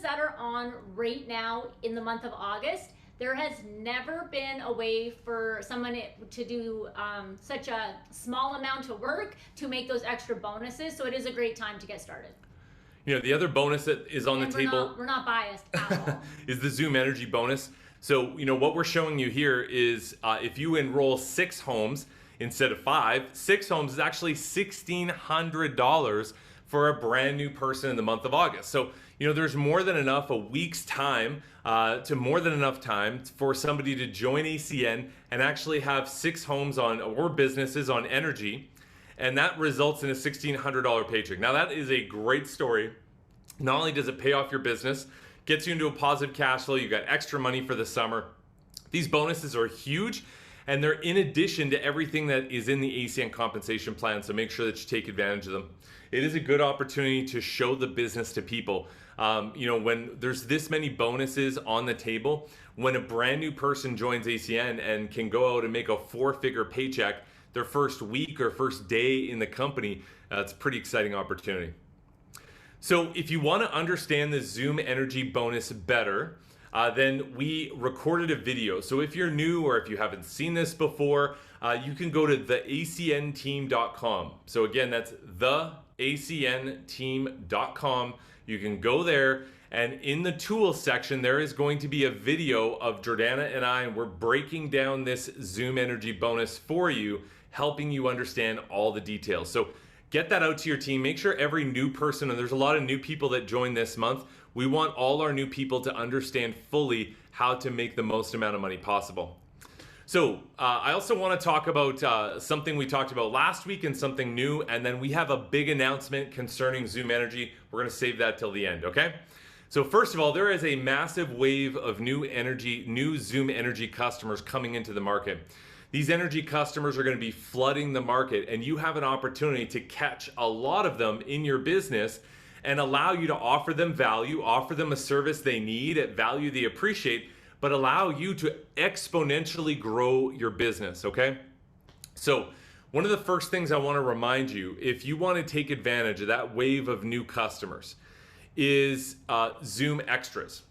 that are on right now in the month of August, there has never been a way for someone to do such a small amount of work to make those extra bonuses. So it is a great time to get started. You know, the other bonus that is on the table, we're not biased at all, is the Zoom Energy bonus. So, you know, what we're showing you here is if you enroll 6 homes instead of 5, 6 homes is actually $1,600 for a brand new person in the month of August. So, you know, there's more than enough, a week's time to more than enough time for somebody to join ACN and actually have 6 homes on or businesses on energy. And that results in a $1,600 paycheck. Now that is a great story. Not only does it pay off your business, gets you into a positive cash flow, you got extra money for the summer. These bonuses are huge, and they're in addition to everything that is in the ACN compensation plan, so make sure that you take advantage of them. It is a good opportunity to show the business to people. You know, when there's this many bonuses on the table, when a brand new person joins ACN and can go out and make a 4-figure paycheck their first week or first day in the company, it's a pretty exciting opportunity. So if you want to understand the Zoom Energy bonus better, then we recorded a video. So if you're new or if you haven't seen this before, you can go to theacnteam.com. So again, that's theacnteam.com. You can go there, and in the tools section, there is going to be a video of Jordana and I, and we're breaking down this Zoom Energy bonus for you, helping you understand all the details. So get that out to your team. Make sure every new person, and there's a lot of new people that join this month, we want all our new people to understand fully how to make the most amount of money possible. So I also want to talk about something we talked about last week and something new, and then we have a big announcement concerning Zoom Energy. We're going to save that till the end, okay? So first of all, there is a massive wave of new Zoom Energy customers coming into the market. These energy customers are going to be flooding the market, and you have an opportunity to catch a lot of them in your business and allow you to offer them value, offer them a service they need at value they appreciate, but allow you to exponentially grow your business, okay? So one of the first things I want to remind you, if you want to take advantage of that wave of new customers, is Zoom Extras.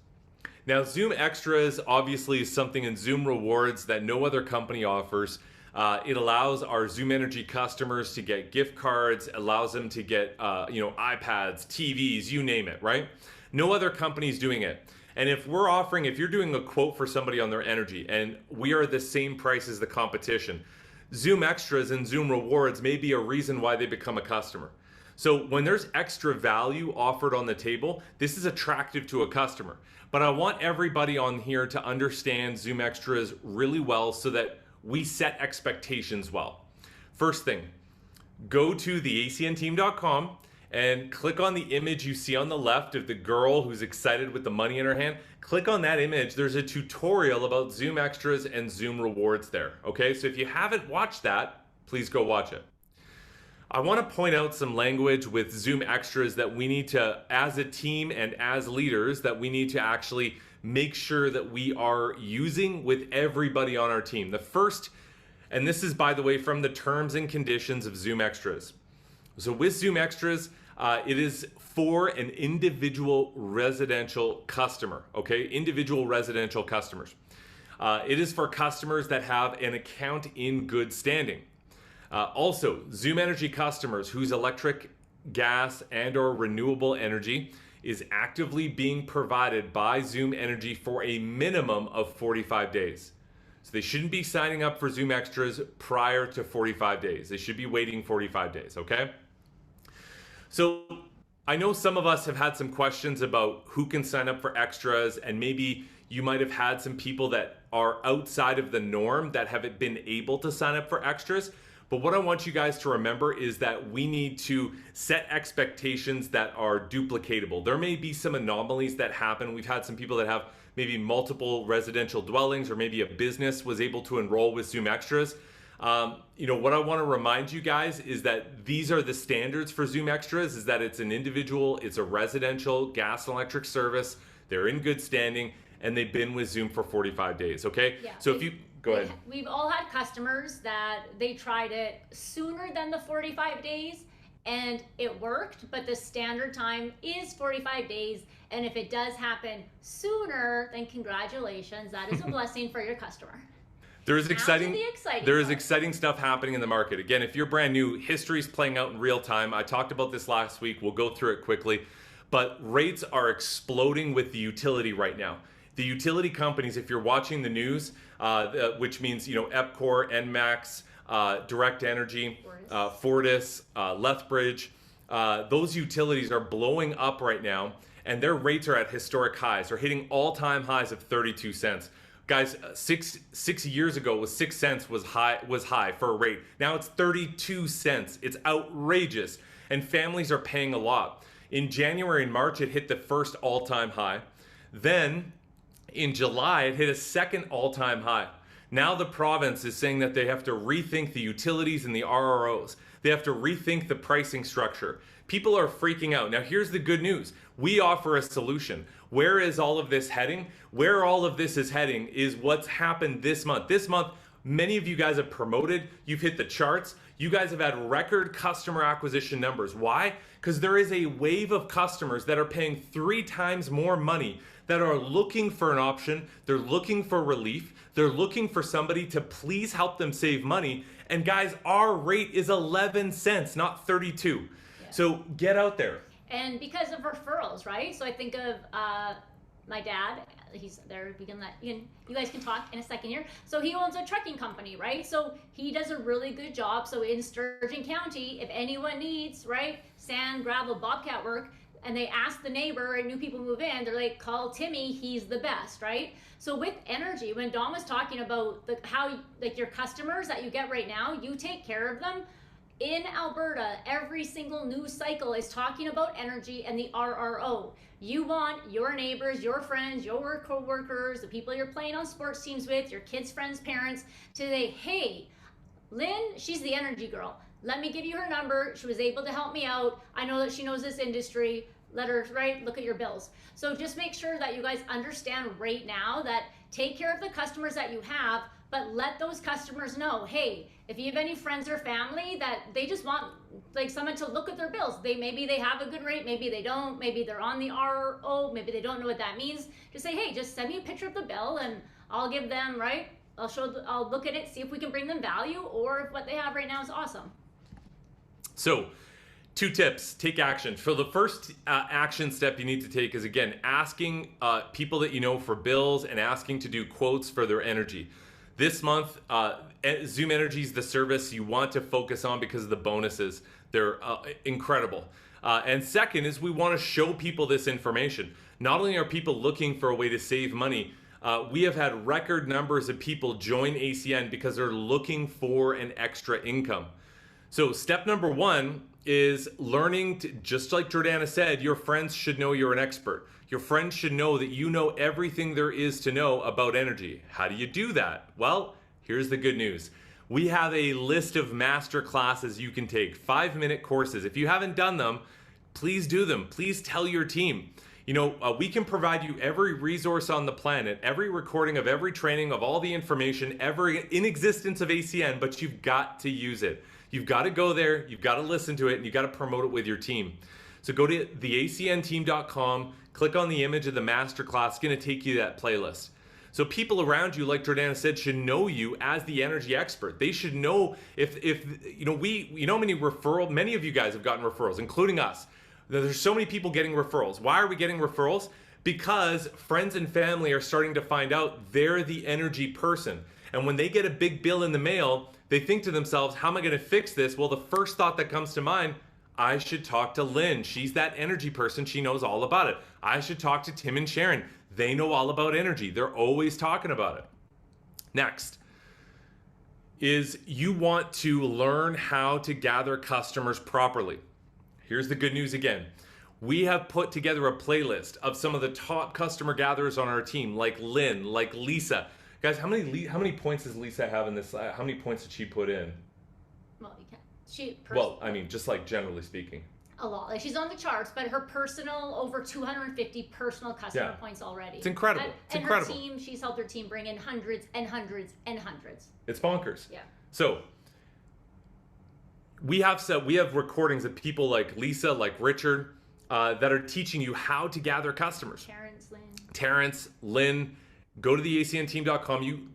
Now, Zoom Extras obviously is something in Zoom Rewards that no other company offers. It allows our Zoom Energy customers to get gift cards, allows them to get you know, iPads, TVs, you name it, right? No other company is doing it. And if you're doing a quote for somebody on their energy and we are the same price as the competition, Zoom Extras and Zoom Rewards may be a reason why they become a customer. So when there's extra value offered on the table, this is attractive to a customer. But I want everybody on here to understand Zoom Extras really well so that we set expectations well. First thing, go to theacnteam.com and click on the image you see on the left of the girl who's excited with the money in her hand. Click on that image. There's a tutorial about Zoom Extras and Zoom Rewards there, okay? So if you haven't watched that, please go watch it. I want to point out some language with Zoom Extras that we need to, as a team and as leaders, that we need to actually make sure that we are using with everybody on our team. The first, and this is, by the way, from the terms and conditions of Zoom Extras. So with Zoom Extras, it is for an individual residential customer, okay? Individual residential customers. It is for customers that have an account in good standing. Also, Zoom Energy customers whose electric, gas, and or renewable energy is actively being provided by Zoom Energy for a minimum of 45 days. So they shouldn't be signing up for Zoom Extras prior to 45 days. They should be waiting 45 days, okay? So I know some of us have had some questions about who can sign up for extras, and maybe you might have had some people that are outside of the norm that haven't been able to sign up for extras. But what I want you guys to remember is that we need to set expectations that are duplicatable. There may be some anomalies that happen. We've had some people that have maybe multiple residential dwellings, or maybe a business was able to enroll with Zoom Extras. You know, what I want to remind you guys is that these are the standards for Zoom Extras, is that it's an individual, it's a residential gas and electric service, they're in good standing, and they've been with Zoom for 45 days, okay? Yeah. So if you, go ahead. We've all had customers that they tried it sooner than the 45 days, and it worked, but the standard time is 45 days. And if it does happen sooner, then congratulations, that is a blessing for your customer. There is exciting exciting stuff happening in the market. Again, if you're brand new, history's playing out in real time. I talked about this last week. We'll go through it quickly. But rates are exploding with the utility right now. The utility companies, if you're watching the news, which means, EPCOR, ENMAX, Direct Energy, Fortis, Lethbridge, those utilities are blowing up right now, and their rates are at historic highs. They're hitting all-time highs of 32 cents. Guys, six years ago, it was 6 cents was high for a rate. Now it's 32 cents. It's outrageous, and families are paying a lot. In January and March, it hit the first all-time high. Then in July, it hit a second all-time high. Now the province is saying that they have to rethink the utilities and the RROs. They have to rethink the pricing structure. People are freaking out. Now here's the good news. We offer a solution. Where is all of this heading? Where all of this is heading is what's happened this month. This month, many of you guys have promoted. You've hit the charts. You guys have had record customer acquisition numbers. Why? Because there is a wave of customers that are paying 3 times more money, that are looking for an option. They're looking for relief. They're looking for somebody to please help them save money. And guys, our rate is 11 cents, not 32. Yeah. So get out there. And because of referrals, right? So I think of my dad. He's there. You guys can talk in a second here. So he owns a trucking company, right? So he does a really good job. So in Sturgeon County, if anyone needs, right, sand, gravel, bobcat work, and they ask the neighbor and new people move in, they're like, call Timmy, he's the best, right? So with energy, when Dawn was talking about how your customers that you get right now, you take care of them. In Alberta, every single news cycle is talking about energy and the RRO. You want your neighbors, your friends, your co-workers, the people you're playing on sports teams with, your kids' friends' parents, to say, hey, Lynn, she's the energy girl. Let me give you her number. She was able to help me out. I know that she knows this industry. Let her, right, look at your bills. So just make sure that you guys understand right now that take care of the customers that you have, but let those customers know, hey, if you have any friends or family that they just want someone to look at their bills, maybe they have a good rate, maybe they don't, maybe they're on the RO, maybe they don't know what that means. Just say, hey, just send me a picture of the bill and I'll give them, right? I'll look at it, see if we can bring them value, or if what they have right now is awesome. So 2 tips, take action. So the first action step you need to take is, again, asking people that you know for bills and asking to do quotes for their energy. This month, Zoom Energy is the service you want to focus on because of the bonuses. They're incredible. And second is we want to show people this information. Not only are people looking for a way to save money, we have had record numbers of people join ACN because they're looking for an extra income. So step number 1 is learning to, just like Jordana said, your friends should know you're an expert. Your friends should know that you know everything there is to know about energy. How do you do that? Well, here's the good news. We have a list of master classes you can take, 5-minute courses. If you haven't done them, please do them. Please tell your team. We can provide you every resource on the planet, every recording of every training, of all the information, every in existence of ACN, but you've got to use it. You've got to go there, you've got to listen to it, and you've got to promote it with your team. So go to theacnteam.com, click on the image of the masterclass. It's going to take you to that playlist. So people around you, like Jordana said, should know you as the energy expert. They should know if many of you guys have gotten referrals, including us. There's so many people getting referrals. Why are we getting referrals? Because friends and family are starting to find out they're the energy person. And when they get a big bill in the mail, they think to themselves, how am I going to fix this? Well, the first thought that comes to mind, I should talk to Lynn. She's that energy person. She knows all about it. I should talk to Tim and Sharon. They know all about energy. They're always talking about it. Next is you want to learn how to gather customers properly. Here's the good news again. We have put together a playlist of some of the top customer gatherers on our team, like Lynn, like Lisa. Guys, how many points does Lisa have in this? How many points did she put in? Well, you can't. Just like generally speaking. A lot. She's on the charts, but her personal, over 250 personal customer points already. It's incredible. Her team, she's helped her team bring in hundreds and hundreds and hundreds. It's bonkers. Yeah. So we have recordings of people like Lisa, like Richard, that are teaching you how to gather customers. Terrence, Lynn, go to the acnteam.com.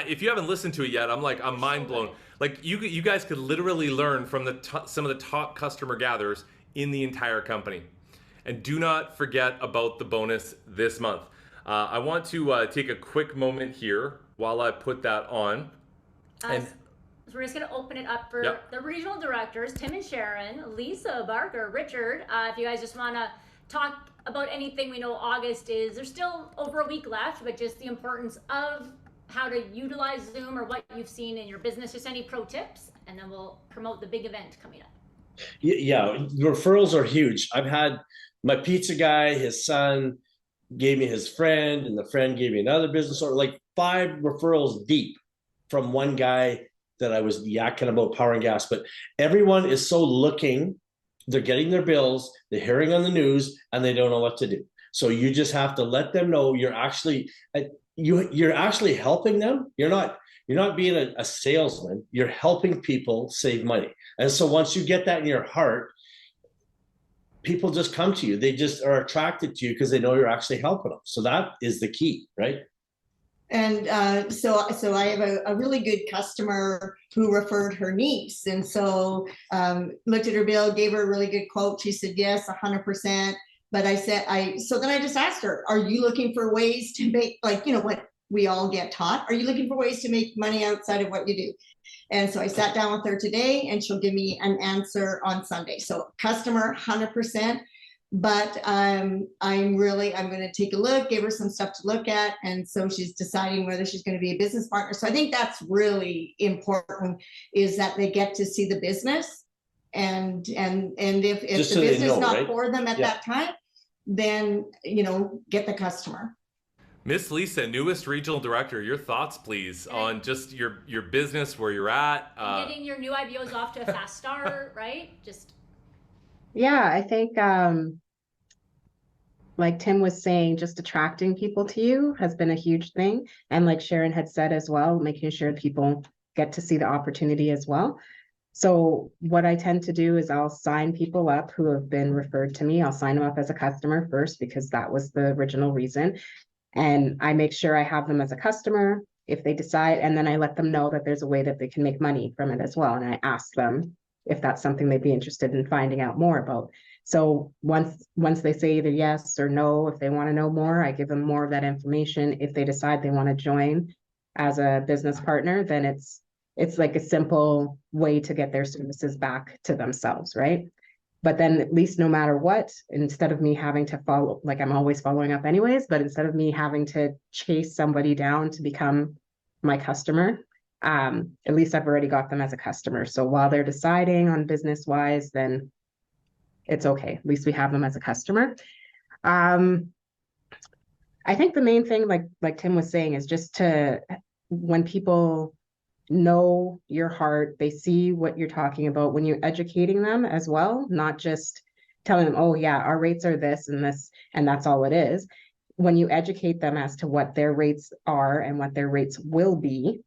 If you haven't listened to it yet, I'm mind blown. Like you guys could literally learn from some of the top customer gatherers in the entire company. And do not forget about the bonus this month. I want to take a quick moment here while I put that on. And so we're just going to open it up for the regional directors, Tim and Sharon, Lisa, Barker, Richard. If you guys just want to talk about anything, we know August there's still over a week left, but just the importance of how to utilize Zoom or what you've seen in your business, just any pro tips, and then we'll promote the big event coming up. Yeah, referrals are huge. I've had my pizza guy, his son gave me his friend, and the friend gave me another business owner, like 5 referrals deep from one guy that I was yakking about power and gas. But everyone is so looking, they're getting their bills, they're hearing on the news, and they don't know what to do. So you just have to let them know you're actually helping them. You're not being a salesman. You're helping people save money. And so once you get that in your heart, people just come to you. They just are attracted to you because they know you're actually helping them. So that is the key, right? And so I have a really good customer who referred her niece. And so looked at her bill, gave her a really good quote. She said, yes, 100%. But so then I just asked her, are you looking for ways to make, like, what we all get taught? Are you looking for ways to make money outside of what you do? And so I sat down with her today, and she'll give me an answer on Sunday. So customer, 100%. But I'm going to take a look, give her some stuff to look at. And so she's deciding whether she's going to be a business partner. So I think that's really important, is that they get to see the business. And if the business is not for them at that time, then, get the customer. Miss Lisa, newest regional director, your thoughts, please, on just your business, where you're at. Getting your new IBOs off to a fast start, right? Yeah, I think, like Tim was saying, just attracting people to you has been a huge thing. And like Sharon had said as well, making sure people get to see the opportunity as well. So what I tend to do is I'll sign people up who have been referred to me. I'll sign them up as a customer first, because that was the original reason. And I make sure I have them as a customer if they decide, and then I let them know that there's a way that they can make money from it as well. And I ask them if that's something they'd be interested in finding out more about. So once they say either yes or no, if they want to know more, I give them more of that information. If they decide they want to join as a business partner, then it's like a simple way to get their services back to themselves, right? But then at least no matter what, instead of me having to follow, like I'm always following up anyways, but instead of me having to chase somebody down to become my customer, at least I've already got them as a customer. So while they're deciding on business wise, then it's okay. At least we have them as a customer. I think the main thing, like Tim was saying, is just when people know your heart, they see what you're talking about, when you're educating them as well, not just telling them, oh yeah, our rates are this and this, and that's all it is. When you educate them as to what their rates are and what their rates will be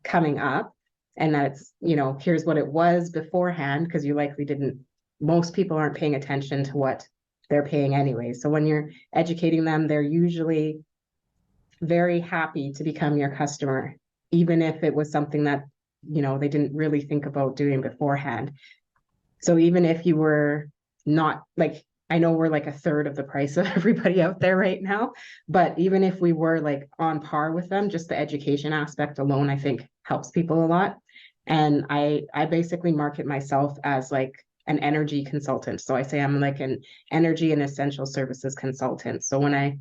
coming up, and that it's, here's what it was beforehand, because you likely didn't, most people aren't paying attention to what they're paying anyway. So when you're educating them, they're usually very happy to become your customer, even if it was something that, they didn't really think about doing beforehand. So even if you were not, like, I know we're like a third of the price of everybody out there right now, but even if we were like on par with them, just the education aspect alone, I think helps people a lot. And I basically market myself as like an energy consultant. So I say I'm like an energy and essential services consultant. So when I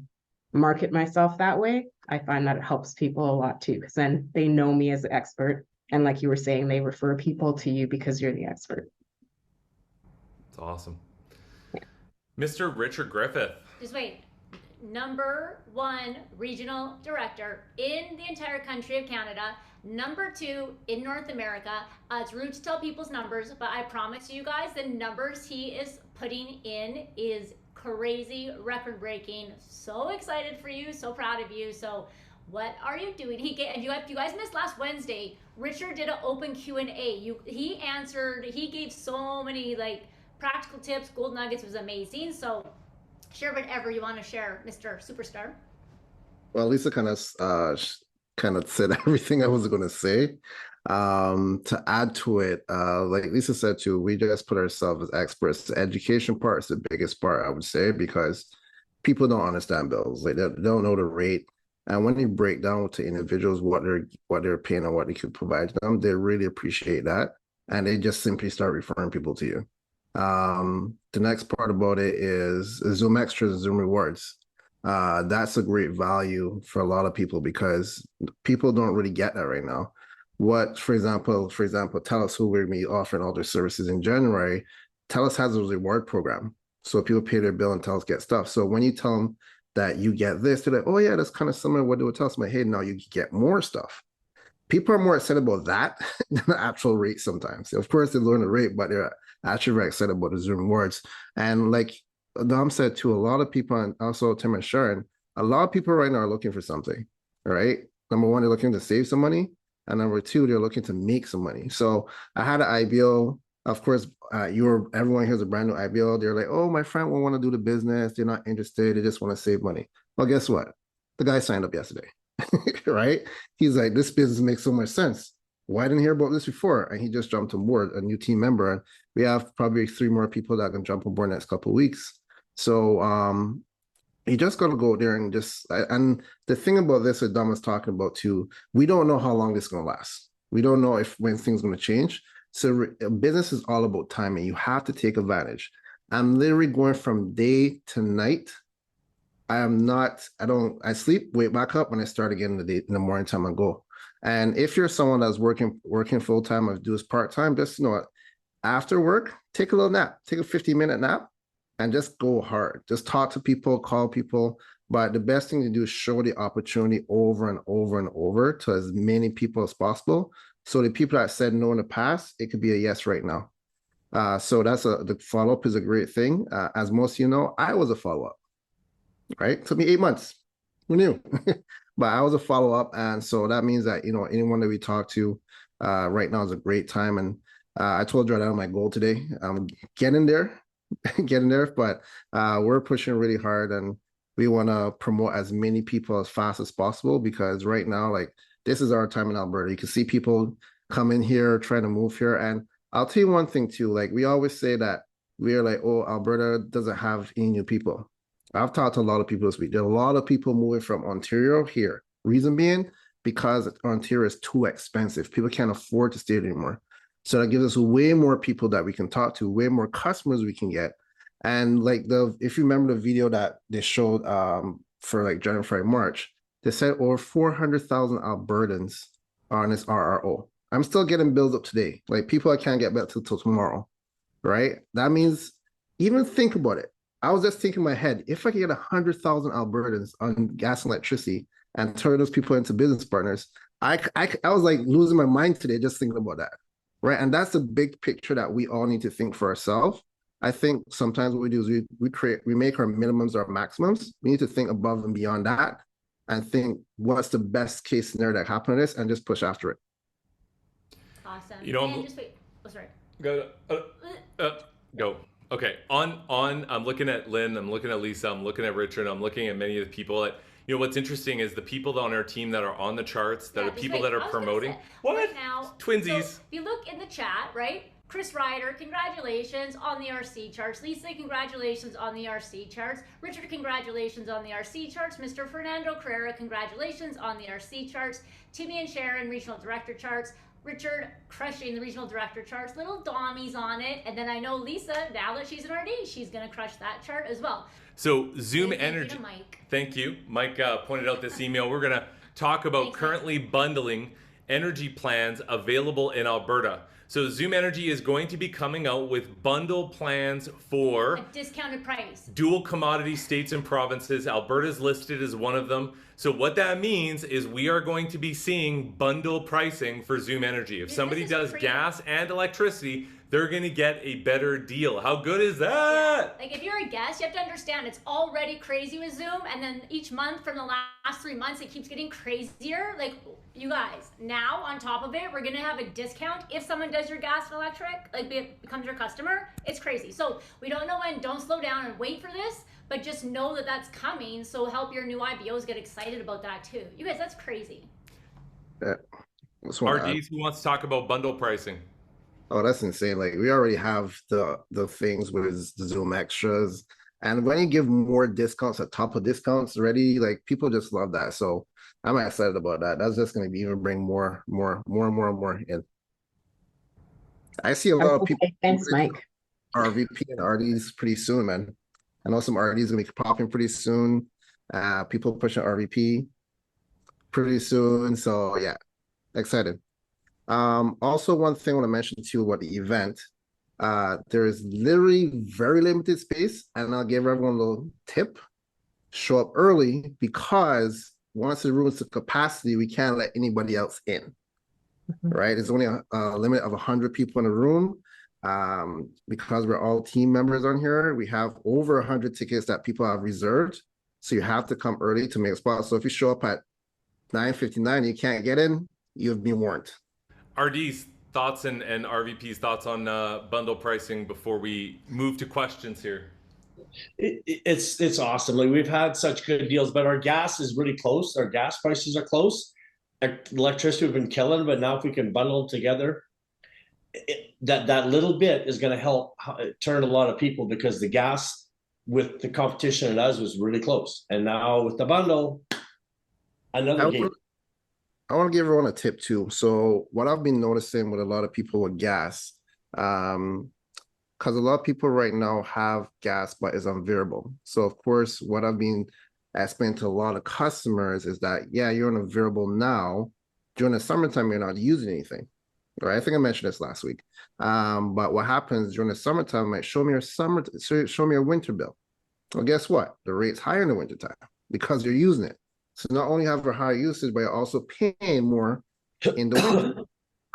market myself that way, I find that it helps people a lot too, because then they know me as an expert. And like you were saying, they refer people to you because you're the expert. That's awesome. Yeah. Mr. Richard Griffith. Just wait. Number 1 regional director in the entire country of Canada. Number 2 in North America. It's rude to tell people's numbers, but I promise you guys the numbers he is putting in is crazy, record breaking. So excited for you, so proud of you. So what are you doing? He gave, if you guys missed last Wednesday, Richard did an open Q&A. He answered, he gave so many like practical tips, gold nuggets. It was amazing. So share whatever you want to share, Mr. Superstar. Well, Lisa kind of said everything I was going to say. To add to it, like Lisa said too, we just put ourselves as experts. The education part is the biggest part, I would say, because people don't understand bills. Like they don't know the rate. And when you break down to individuals what they're paying and what they could provide to them, they really appreciate that. And they just simply start referring people to you. The next part about it is Zoom Extras and Zoom Rewards. That's a great value for a lot of people because people don't really get that right now. What, for example, TELUS, who will be offering all their services in January, TELUS has a reward program. So people pay their bill and TELUS get stuff. So when you tell them that you get this, they're like, oh yeah, that's kind of similar to what they would tell us. I'm like, hey, now you get more stuff. People are more excited about that than the actual rate sometimes. Of course, they learn the rate, but they're actually very excited about the Zoom rewards. And like Dom said too, a lot of people, and also Tim and Sharon, a lot of people right now are looking for something, all right? Number one, they're looking to save some money. And number two, they're looking to make some money. So I had an IBO. Of course, everyone here's a brand new IBO. They're like, oh, my friend won't want to do the business. They're not interested. They just want to save money. Well, guess what? The guy signed up yesterday, right? He's like, this business makes so much sense. Why didn't I hear about this before? And he just jumped on board, a new team member. And we have probably 3 more people that can jump on board next couple of weeks. So you just got to go there and and the thing about this that Dom was talking about too, we don't know how long this is going to last. We don't know when things are going to change. So business is all about timing. You have to take advantage. I'm literally going from day to night. I sleep, wake back up, and I start again in the morning time and go. And if you're someone that's working full time or do this part time, just know what, after work, take a little nap, take a 15-minute nap, and just go hard. Just talk to people, call people. But the best thing to do is show the opportunity over and over and over to as many people as possible. So the people that said no in the past, it could be a yes right now. So the follow-up is a great thing. As most of you know, I was a follow-up, right? It took me 8 months. Who knew? But I was a follow-up. And so that means that, anyone that we talk to right now is a great time. And I told you that my goal today, getting there, but we're pushing really hard and we want to promote as many people as fast as possible because right now, like, this is our time in Alberta. You can see people come in here, trying to move here. And I'll tell you one thing too, like we always say that we're like, oh, Alberta doesn't have any new people. I've talked to a lot of people this week. There are a lot of people moving from Ontario here. Reason being, because Ontario is too expensive. People can't afford to stay there anymore. So that gives us way more people that we can talk to, way more customers we can get. And like if you remember the video that they showed for like January, February, March, they said over 400,000 Albertans are on this RRO. I'm still getting bills up today. Like people I can't get back till tomorrow, right? That means, even think about it. I was just thinking in my head, if I could get 100,000 Albertans on gas and electricity and turn those people into business partners, I was like losing my mind today just thinking about that, right? And that's the big picture that we all need to think for ourselves. I think sometimes what we do is we make our minimums our maximums. We need to think above and beyond that and think what's the best case scenario that happened to this and just push after it. Awesome. And just wait. Oh, sorry. Go. Okay. I'm looking at Lynn, I'm looking at Lisa, I'm looking at Richard, I'm looking at many of the people that, what's interesting is the people on our team that are on the charts, that are people that are promoting. What? Right now, Twinsies. So if you look in the chat, right? Chris Ryder, congratulations on the RC charts. Lisa, congratulations on the RC charts. Richard, congratulations on the RC charts. Mr. Fernando Carrera, congratulations on the RC charts. Timmy and Sharon, regional director charts. Richard crushing the regional director charts. Little Dommies on it. And then I know Lisa, now that she's an RD, she's going to crush that chart as well. So Zoom Energy. Thank you to Mike. Thank you. Mike pointed out this email. We're going to talk about currently bundling energy plans available in Alberta. So Zoom Energy is going to be coming out with bundle plans for a discounted price. Dual commodity states and provinces. Alberta's listed as one of them. So what that means is we are going to be seeing bundle pricing for Zoom Energy. If somebody does gas and electricity, they're going to get a better deal. How good is that? Like if you're a guest, you have to understand it's already crazy with Zoom, and then each month from the last 3 months, it keeps getting crazier. Like you guys, now on top of it, we're gonna have a discount if someone does your gas and electric, like becomes your customer. It's crazy. So we don't know when. Don't slow down and wait for this, but just know that that's coming. So help your new IBOs get excited about that too. You guys, that's crazy. Yeah. RDs, who wants to talk about bundle pricing? Oh, that's insane. Like we already have the things with the Zoom extras. And when you give more discounts at top of discounts already, like people just love that. So I'm excited about that. That's just gonna be even bring more in. I see a lot of people. Thanks, Mike. RVP and RDs pretty soon, man. I know some RDs gonna be popping pretty soon. People pushing RVP pretty soon. So yeah, excited. Also one thing I want to mention to you about the event, there is literally very limited space, and I'll give everyone a little tip. Show up early, because once the room is to capacity, we can't let anybody else in, right? There's only a limit of 100 people in a room. Because we're all team members on here, we have over 100 tickets that people have reserved. So you have to come early to make a spot. So if you show up at 9:59, you can't get in, you've been warned. RD's thoughts and RVP's thoughts on bundle pricing before we move to questions here. It's awesome. Like we've had such good deals, but our gas is really close. Our gas prices are close. Electricity we've been killing, but now if we can bundle them together, that little bit is going to help turn a lot of people, because the gas with the competition and us was really close, and now with the bundle, another game. I want to give everyone a tip too. So what I've been noticing with a lot of people with gas, because a lot of people right now have gas, but it's on variable. So of course, what I've been explaining to a lot of customers is that, yeah, you're on a variable now. During the summertime, you're not using anything, right? I think I mentioned this last week. But what happens during the summertime, like show me your winter bill. Well, guess what? The rate's higher in the wintertime because you're using it. So not only have a higher usage, but you're also paying more in the winter,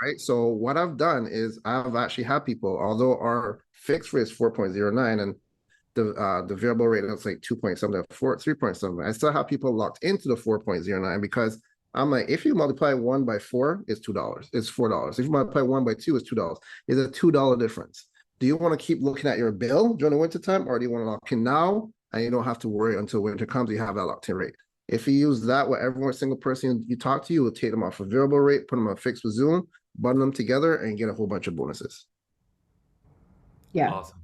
right? So what I've done is I've actually had people, although our fixed rate is 4.09 and the variable rate is like 2.7 to 3.7, I still have people locked into the 4.09, because I'm like, if you multiply 1 by 4, it's $2. It's $4. If you multiply 1 by 2, it's $2. It's a $2 difference. Do you want to keep looking at your bill during the wintertime, or do you want to lock in now and you don't have to worry until winter comes? You have that locked in rate. If you use that with every single person you talk to, you will take them off a variable rate, put them on fixed with Zoom, bundle them together, and get a whole bunch of bonuses. Yeah, awesome.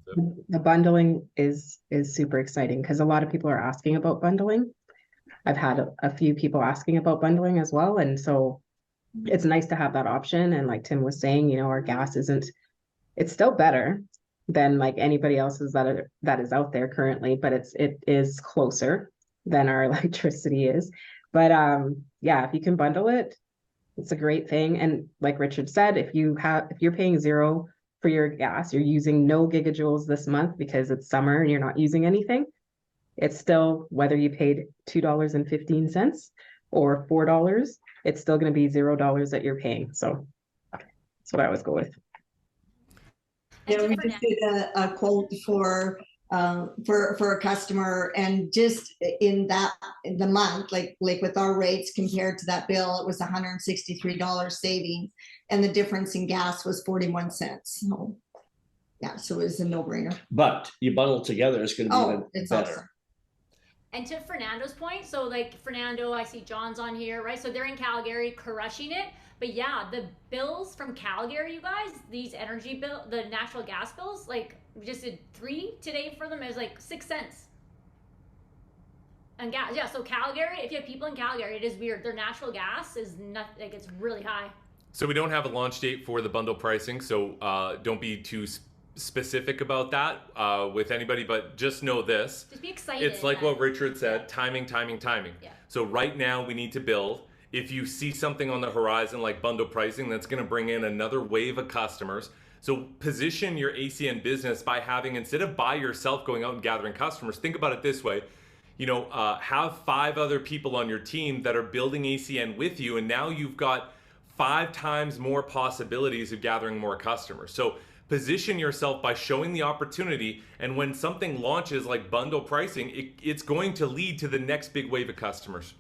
The bundling is super exciting, because a lot of people are asking about bundling. I've had a few people asking about bundling as well, and so it's nice to have that option. And like Tim was saying, you know, our gas it's still better than like anybody else's that is out there currently, but it is closer than our electricity is. But yeah, if you can bundle it, it's a great thing. And like Richard said, if you're paying $0 for your gas, you're using no gigajoules this month because it's summer and you're not using anything, it's still, whether you paid $2.15 or $4, it's still going to be $0 that you're paying. So that's what I always go with. Yeah, we just did a quote for a customer, and just in the month, like with our rates compared to that bill, it was $163 savings, and the difference in gas was 41 cents. So yeah, so it was a no-brainer. But you bundle together, it's going to be even better. Awesome. And to Fernando's point, so like Fernando, I see John's on here, right? So they're in Calgary crushing it. But yeah, the bills from Calgary, you guys, these energy bill, the natural gas bills, like we just did 3 today for them. It was like 6 cents. And gas, yeah. So Calgary, if you have people in Calgary, it is weird. Their natural gas is not like, it's really high. So we don't have a launch date for the bundle pricing, so don't be too specific about that with anybody, but just know this. Just be excited. It's like what Richard said, timing. Yeah. So right now we need to build. If you see something on the horizon like bundle pricing, that's going to bring in another wave of customers. So position your ACN business by having, instead of by yourself going out and gathering customers, think about it this way. You know, have 5 other people on your team that are building ACN with you, and now you've got 5 times more possibilities of gathering more customers. So Position yourself by showing the opportunity, and when something launches like bundle pricing, it's going to lead to the next big wave of customers.